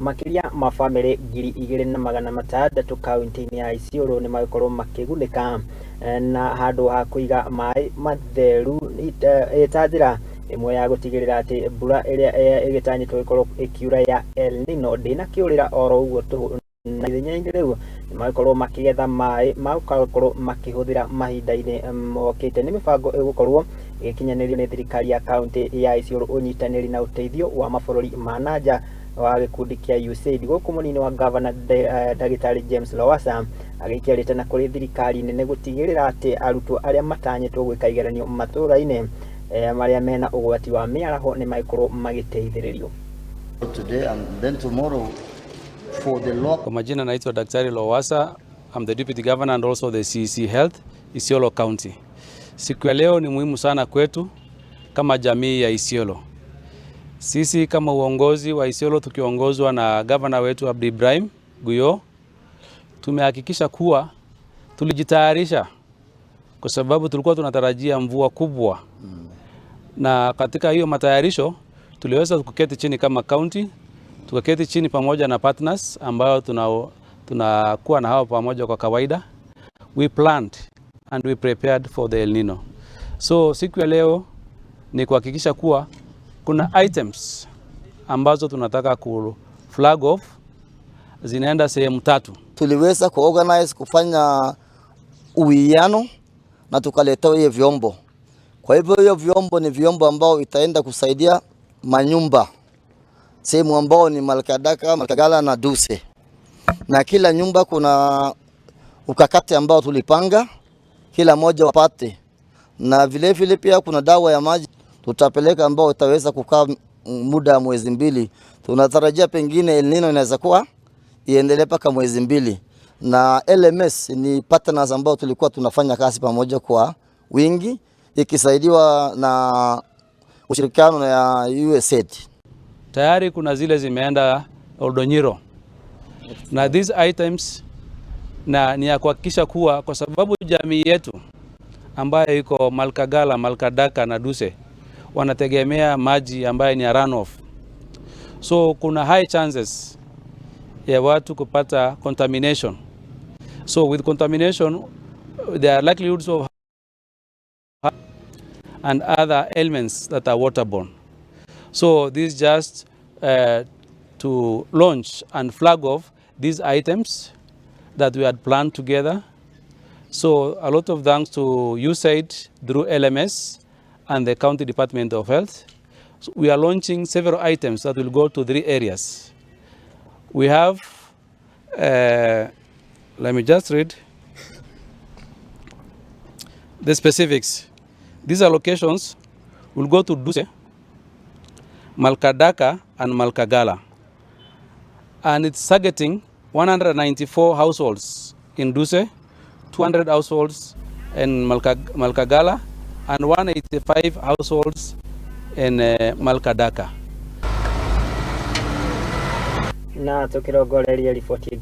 Makiria ma Famiri Giri Igiri na Magana Matadatu Kauntiniya Isiolo Nimacokaniririo makigunĩka na Hadu ha Kuiga mai Matheru itajira Imwe ya Gutigirira ati Bura iria Itanyitwo ikorwo ikiura ya Elnino ndina kiurira oro uguo tu na ithenya-inĩ rĩu Nimacokaniririo makigetha mai magakorwo makihuthira mahinda-inĩ mokite. Nĩ mibango igukorwo igikinyanirio ni Thirikari ya Kaunti ya Isiolo Unyitaniri na Uuteithio wa mabũrũri ma nanja wa gikundi kia USAID guku munini wa Governor Dagitari James Lowassa agikiarite na kuri thirikari nene gutigirira ati arutwo aria matanyitwo gwika igeranio matũra-inĩ maria mena ugwati wa miaraho ni maikorwo magiteithĩrĩrio. Today and then tomorrow for the law. Kwa majina naitwa Daktari Lowassa, I'm the Deputy Governor and also the CEC Health Isiolo County. Siku ya leo ni muhimu sana kwetu kama jamii ya Isiolo. Sisi kama uongozi wa Isiolo tukiongozwa na Governor wetu Abdi Ibrahim Guyo, tumehakikisha kuwa tulijitayarisha kwa sababu tulikuwa tunatarajia mvua kubwa. Na katika hiyo matayarisho tuliweza kuketi chini kama county, tukaketi chini pamoja na partners ambao tunakuwa na hao pamoja kwa kawaida. We planned and we prepared for the Elnino. So siku ya leo ni kuhakikisha kuwa kuna items ambazo tunataka ku flag off zinaenda sehemu tatu. Tuliweza kuorganize kufanya uwiano na tukaleta hiyo vyombo. Kwa hivyo hiyo vyombo ni vyombo ambao itaenda kusaidia manyumba sehemu ambao ni Malkadaka, Malkagala na Duse. Na kila nyumba kuna ukakati ambao tulipanga kila moja wapate. Na vile vile pia kuna dawa ya maji tutapeleka ambao itaweza kukaa muda mwezi mbili. Tunatarajia pengine Elnino inaweza kuwa iendelee paka mwezi mbili. Na LMS ni partners ambao tulikuwa tunafanya kazi pamoja kwa wingi ikisaidiwa na ushirikiano ya USAID. Tayari kuna zile zimeenda Oldonyiro. Na these items na ni ya kuhakikisha kuwa kwa sababu jamii yetu ambayo iko Malkagala, Malkadaka na Duse wanategemea maji ambayo ni runoff. So kuna high chances ya watu kupata contamination. So with contamination there are likelihoods of and other elements that are waterborne. So this just to launch and flag off these items that we had planned together. So a lot of thanks to USAID through LMS and the County Department of Health. So we are launching several items that will go to 3 areas. We have, let me just read the specifics. These allocations will go to Duse, Malkadaka and Malkagala. And it's targeting 194 households in Duse, 200 households in Malkagala, and 185 households in Malkadaka. Na tukirogoreria ripoti